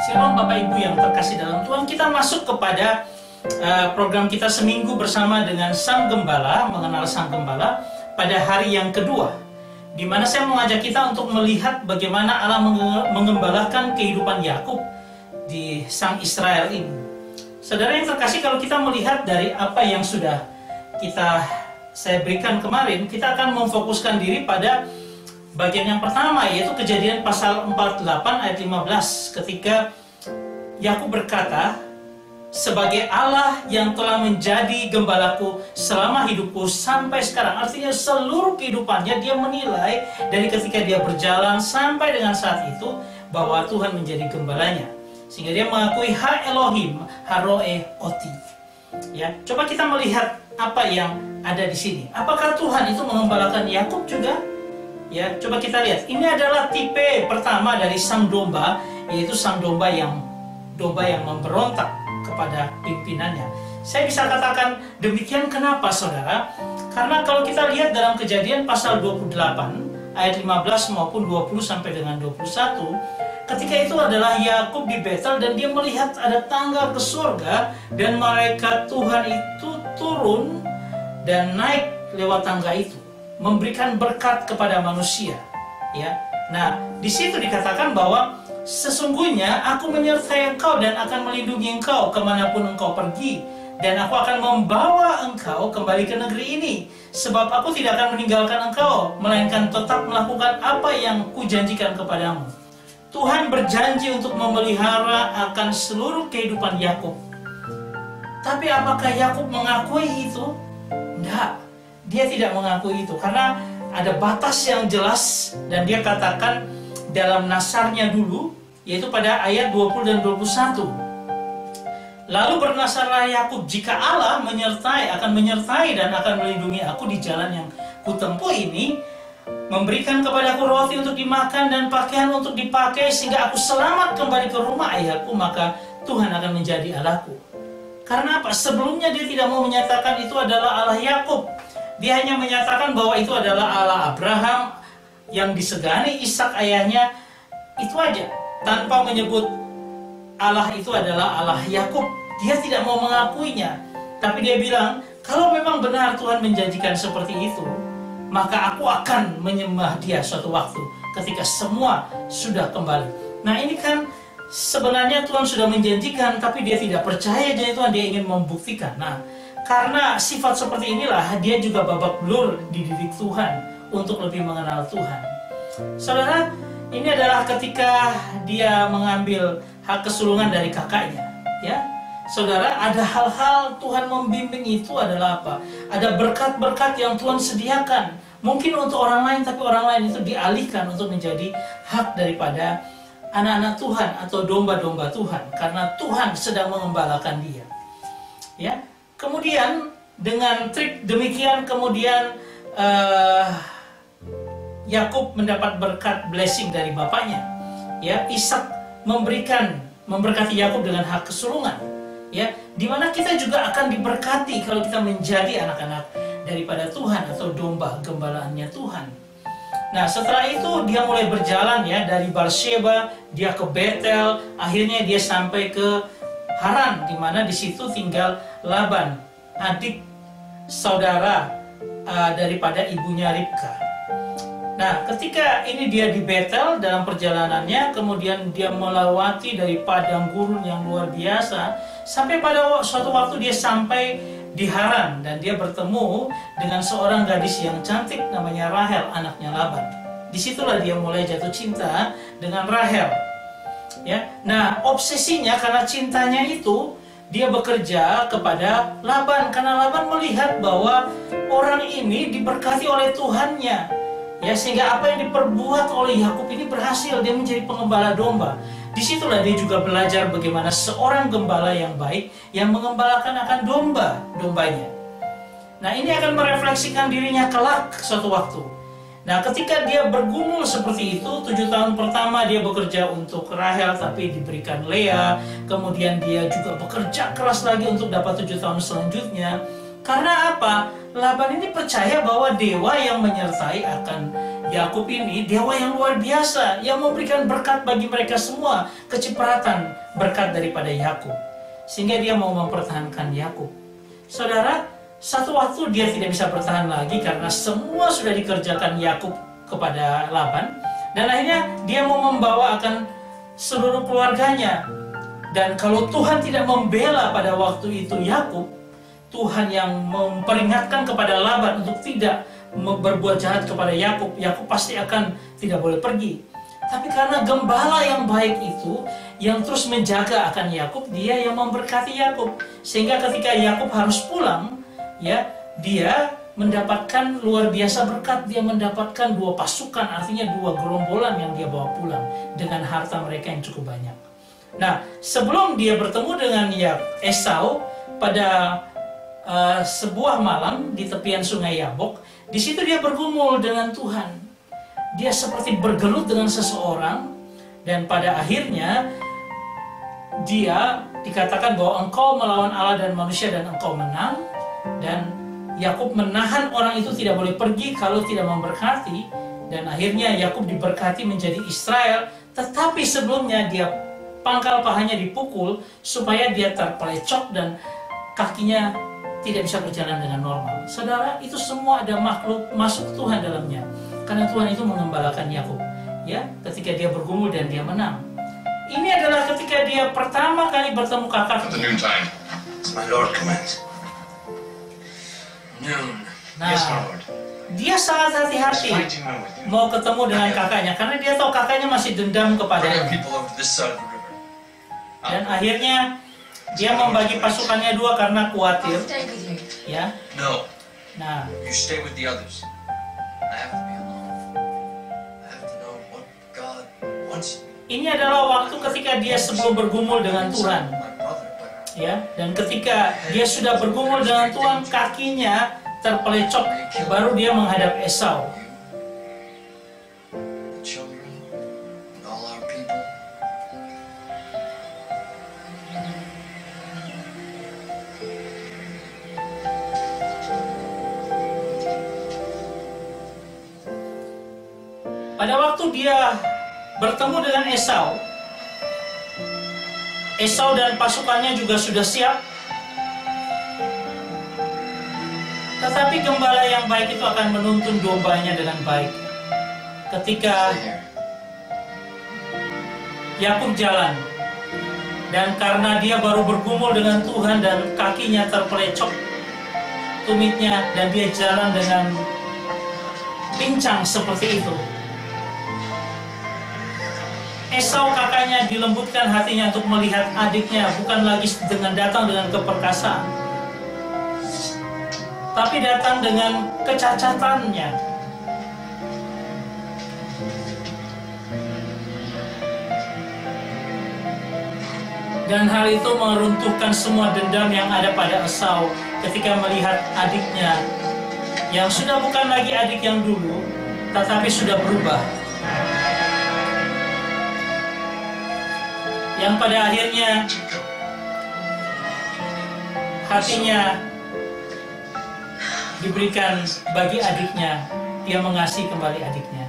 Shalom Bapak Ibu yang terkasih dalam Tuhan. Kita masuk kepada program kita seminggu bersama dengan Sang Gembala, mengenal Sang Gembala pada hari yang kedua, di mana saya mengajak kita untuk melihat bagaimana Allah mengembalakan kehidupan Yakub di Sang Israel ini. Saudara yang terkasih, kalau kita melihat dari apa yang sudah saya berikan kemarin, kita akan memfokuskan diri pada bagian yang pertama, yaitu Kejadian pasal 48 ayat 15, ketika Yakub berkata, sebagai Allah yang telah menjadi gembalaku selama hidupku sampai sekarang. Artinya seluruh kehidupannya dia menilai dari ketika dia berjalan sampai dengan saat itu bahwa Tuhan menjadi gembalanya, sehingga dia mengakui Ha Elohim Haroe Oti. Ya, coba kita melihat apa yang ada di sini. Apakah Tuhan itu mengembalakan Yakub juga? Ya, coba kita lihat. Ini adalah tipe pertama dari sang domba, yaitu sang domba yang memberontak kepada pimpinannya. Saya bisa katakan demikian, kenapa saudara? Karena kalau kita lihat dalam Kejadian pasal 28 ayat 15 maupun 20 sampai dengan 21, ketika itu adalah Yakub di Betel dan dia melihat ada tangga ke surga dan malaikat Tuhan itu turun dan naik lewat tangga itu, memberikan berkat kepada manusia. Ya, nah di situ dikatakan bahwa sesungguhnya aku menyertai engkau dan akan melindungi engkau kemanapun engkau pergi, dan aku akan membawa engkau kembali ke negeri ini, sebab aku tidak akan meninggalkan engkau, melainkan tetap melakukan apa yang kujanjikan kepadamu. Tuhan berjanji untuk memelihara akan seluruh kehidupan Yakub. Tapi apakah Yakub mengakui itu? Tidak. Dia tidak mengakui itu karena ada batas yang jelas, dan dia katakan dalam nasarnya dulu, yaitu pada ayat 20 dan 21. Lalu bernasarlah Yakub, jika Allah akan menyertai dan akan melindungi aku di jalan yang kutempuh ini, memberikan kepadaku roti untuk dimakan dan pakaian untuk dipakai, sehingga aku selamat kembali ke rumah ayahku, maka Tuhan akan menjadi Allahku. Karena apa? Sebelumnya dia tidak mau menyatakan itu adalah Allah Yakub. Dia hanya menyatakan bahwa itu adalah Allah Abraham yang disegani Ishak ayahnya, itu aja, tanpa menyebut Allah itu adalah Allah Yakub. Dia tidak mau mengakuinya, tapi dia bilang, kalau memang benar Tuhan menjanjikan seperti itu, maka aku akan menyembah dia suatu waktu ketika semua sudah kembali. Nah, ini kan sebenarnya Tuhan sudah menjanjikan, tapi dia tidak percaya jadi Tuhan, dia ingin membuktikan. Nah, karena sifat seperti inilah, dia juga babak belur dididik Tuhan untuk lebih mengenal Tuhan. Saudara, ini adalah ketika dia mengambil hak kesulungan dari kakaknya. Ya, saudara, ada hal-hal Tuhan membimbing itu adalah apa? Ada berkat-berkat yang Tuhan sediakan. Mungkin untuk orang lain, tapi orang lain itu dialihkan untuk menjadi hak daripada anak-anak Tuhan atau domba-domba Tuhan, karena Tuhan sedang mengembalakan dia. Ya. Kemudian dengan trik demikian, kemudian Yakub mendapat berkat blessing dari bapaknya. Ya, Ishak memberkati Yakub dengan hak kesulungan. Ya, dimana kita juga akan diberkati kalau kita menjadi anak-anak daripada Tuhan atau domba gembalaannya Tuhan. Nah, setelah itu dia mulai berjalan, ya, dari Beersheba dia ke Betel, akhirnya dia sampai ke Haran, di mana di situ tinggal Laban, adik saudara daripada ibunya Ribka. Nah, ketika ini dia di Betel dalam perjalanannya, kemudian dia melewati dari padang gurun yang luar biasa, sampai pada suatu waktu dia sampai di Haran, dan dia bertemu dengan seorang gadis yang cantik namanya Rahel, anaknya Laban. Disitulah dia mulai jatuh cinta dengan Rahel. Ya, nah obsesinya karena cintanya itu, dia bekerja kepada Laban karena Laban melihat bahwa orang ini diberkati oleh Tuhannya, ya, sehingga apa yang diperbuat oleh Yakub ini berhasil, dia menjadi pengembala domba. Disitulah dia juga belajar bagaimana seorang gembala yang baik yang mengembalakan akan dombanya. Nah, ini akan merefleksikan dirinya kelak suatu waktu. Nah, ketika dia bergumul seperti itu, 7 tahun pertama dia bekerja untuk Rahel, tapi diberikan Lea. Kemudian dia juga bekerja keras lagi untuk dapat 7 tahun selanjutnya. Karena apa? Laban ini percaya bahwa dewa yang menyertai akan Yakub ini dewa yang luar biasa, yang memberikan berkat bagi mereka semua, kecipratan berkat daripada Yakub. Sehingga dia mau mempertahankan Yakub. Saudara, satu waktu dia tidak bisa bertahan lagi karena semua sudah dikerjakan Yakub kepada Laban, dan akhirnya dia mau membawa akan seluruh keluarganya. Dan kalau Tuhan tidak membela pada waktu itu Yakub, Tuhan yang memperingatkan kepada Laban untuk tidak berbuat jahat kepada Yakub, Yakub pasti akan tidak boleh pergi. Tapi karena gembala yang baik itu yang terus menjaga akan Yakub, dia yang memberkati Yakub, sehingga ketika Yakub harus pulang, ya, dia mendapatkan luar biasa berkat. Dia mendapatkan 2 pasukan, artinya 2 gerombolan yang dia bawa pulang dengan harta mereka yang cukup banyak. Nah, sebelum dia bertemu dengan Esau pada sebuah malam di tepian sungai Yabok, di situ dia bergumul dengan Tuhan. Dia seperti bergelut dengan seseorang, dan pada akhirnya dia dikatakan bahwa engkau melawan Allah dan manusia dan engkau menang. Dan Yakub menahan orang itu tidak boleh pergi kalau tidak memberkati, dan akhirnya Yakub diberkati menjadi Israel. Tetapi sebelumnya dia pangkal pahanya dipukul supaya dia terpelecok dan kakinya tidak bisa berjalan dengan normal. Saudara, itu semua ada makhluk masuk Tuhan dalamnya, karena Tuhan itu mengembalakan Yakub, ya, ketika dia bergumul dan dia menang. Ini adalah ketika dia pertama kali bertemu kakaknya. Nah, dia sangat hati-hati mau ketemu dengan kakaknya karena dia tahu kakaknya masih dendam kepadanya. Dan akhirnya dia membagi pasukannya 2 karena khawatir. Ya. Nah, ini adalah waktu ketika dia sebelum bergumul dengan Tuhan. Ya, dan ketika dia sudah bergumul dengan Tuhan, kakinya terpelecok, baru dia menghadap Esau. Pada waktu dia bertemu dengan Esau, Esau dan pasukannya juga sudah siap. Tetapi gembala yang baik itu akan menuntun dombanya dengan baik. Ketika Yakub jalan, dan karena dia baru bergumul dengan Tuhan dan kakinya terpelecok tumitnya, dan dia jalan dengan pincang seperti itu, Esau kakaknya dilembutkan hatinya untuk melihat adiknya bukan lagi datang dengan keperkasaan, tapi datang dengan kecacatannya. Dan hal itu meruntuhkan semua dendam yang ada pada Esau ketika melihat adiknya yang sudah bukan lagi adik yang dulu, tetapi sudah berubah. Yang pada akhirnya hatinya diberikan bagi adiknya, dia mengasihi kembali adiknya.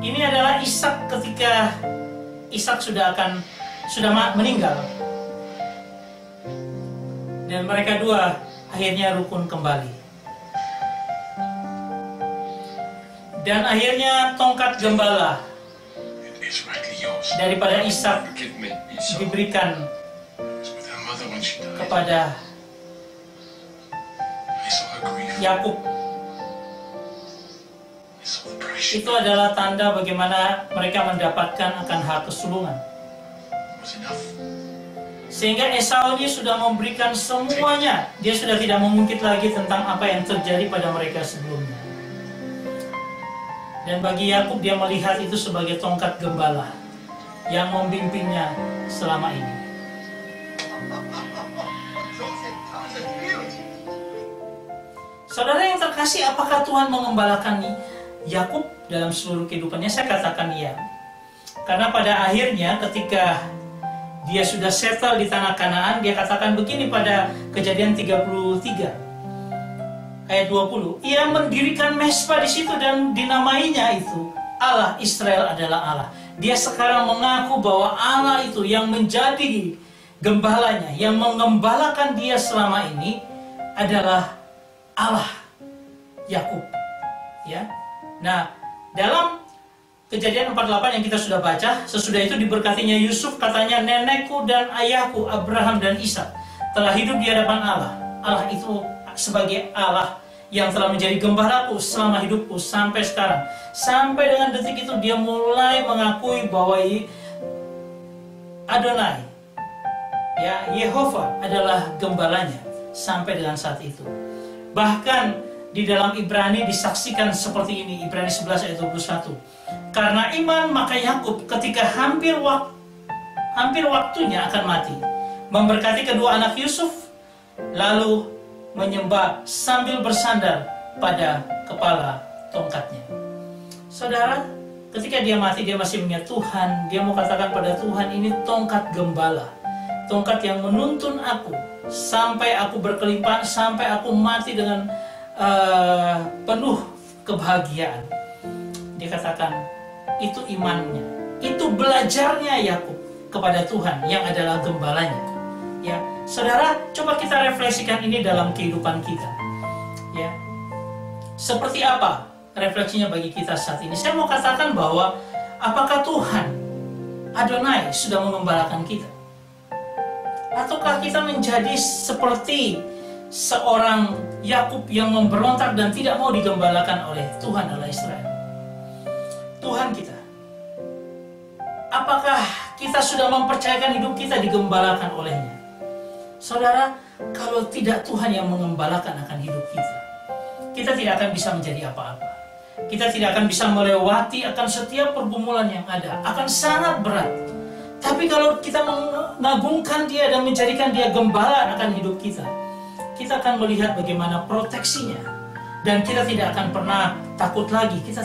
Ini adalah Ishak ketika Ishak sudah meninggal, dan mereka 2 akhirnya rukun kembali. Dan akhirnya tongkat gembala daripada Ishak diberikan kepada Yakub. Itu adalah tanda bagaimana mereka mendapatkan akan hak kesulungan. Sehingga Esau ini sudah memberikan semuanya. Dia sudah tidak mengungkit lagi tentang apa yang terjadi pada mereka sebelumnya. Dan bagi Yakub, dia melihat itu sebagai tongkat gembala yang membimbingnya selama ini. Saudara yang terkasih, apakah Tuhan mengembalakan Yakub dalam seluruh kehidupannya? Saya katakan iya. Karena pada akhirnya ketika dia sudah settle di tanah Kanaan, dia katakan begini pada Kejadian 33 ayat 20. Ia mendirikan mesbah di situ dan dinamainya itu Allah Israel adalah Allah. Dia sekarang mengaku bahwa Allah itu yang menjadi gembalanya, yang mengembalakan dia selama ini adalah Allah Yakub. Ya. Nah, dalam Kejadian 48 yang kita sudah baca, sesudah itu diberkatinya Yusuf, katanya nenekku dan ayahku Abraham dan Ishak telah hidup di hadapan Allah. Allah itu sebagai Allah yang telah menjadi gembalaku selama hidupku sampai sekarang. Sampai dengan detik itu dia mulai mengakui bahwa Adonai, ya, Yehova adalah gembalanya sampai dengan saat itu. Bahkan di dalam Ibrani disaksikan seperti ini, Ibrani 11 ayat 21. Karena iman maka Yakub ketika hampir waktunya akan mati, memberkati kedua anak Yusuf, lalu menyembah sambil bersandar pada kepala tongkatnya. Saudara, ketika dia mati, dia masih mengingat Tuhan. Dia mau katakan pada Tuhan, ini tongkat gembala, tongkat yang menuntun aku sampai aku berkelimpahan, sampai aku mati dengan penuh kebahagiaan. Dia katakan, itu imannya, itu belajarnya Yakub kepada Tuhan yang adalah gembalanya. Ya, saudara, coba kita refleksikan ini dalam kehidupan kita. Ya, seperti apa refleksinya bagi kita saat ini? Saya mau katakan bahwa apakah Tuhan Adonai sudah mengembalakan kita? Ataukah kita menjadi seperti seorang Yakub yang memberontak dan tidak mau digembalakan oleh Tuhan Allah Israel? Tuhan kita, apakah kita sudah mempercayakan hidup kita digembalakan olehnya? Saudara, kalau tidak Tuhan yang mengembalakan akan hidup kita, kita tidak akan bisa menjadi apa-apa. Kita tidak akan bisa melewati akan setiap pergumulan yang ada, akan sangat berat. Tapi kalau kita mengagungkan Dia dan menjadikan Dia gembala akan hidup kita, kita akan melihat bagaimana proteksinya. Dan kita tidak akan pernah takut lagi, kita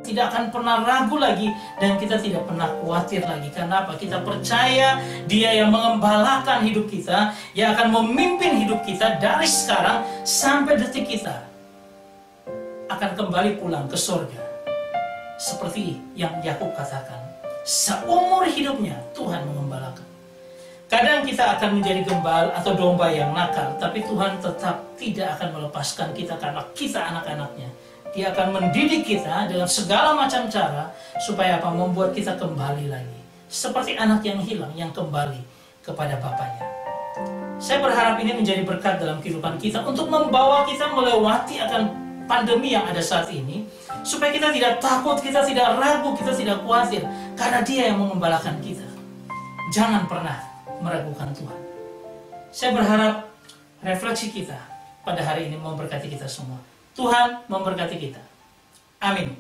tidak akan pernah ragu lagi, dan kita tidak pernah khawatir lagi. Karena apa? Kita percaya Dia yang mengembalakan hidup kita, yang akan memimpin hidup kita dari sekarang sampai detik kita akan kembali pulang ke surga. Seperti yang Yakub katakan, seumur hidupnya Tuhan mengembalakan. Kadang kita akan menjadi gembal atau domba yang nakal, tapi Tuhan tetap tidak akan melepaskan kita karena kita anak-anaknya. Dia akan mendidik kita dengan segala macam cara supaya apa? Membuat kita kembali lagi. Seperti anak yang hilang yang kembali kepada bapaknya. Saya berharap ini menjadi berkat dalam kehidupan kita untuk membawa kita melewati akan pandemi yang ada saat ini, supaya kita tidak takut, kita tidak ragu, kita tidak khawatir, karena Dia yang mengembalakan kita. Jangan pernah meragukan Tuhan. Saya berharap refleksi kita pada hari ini memberkati kita semua. Tuhan memberkati kita. Amin.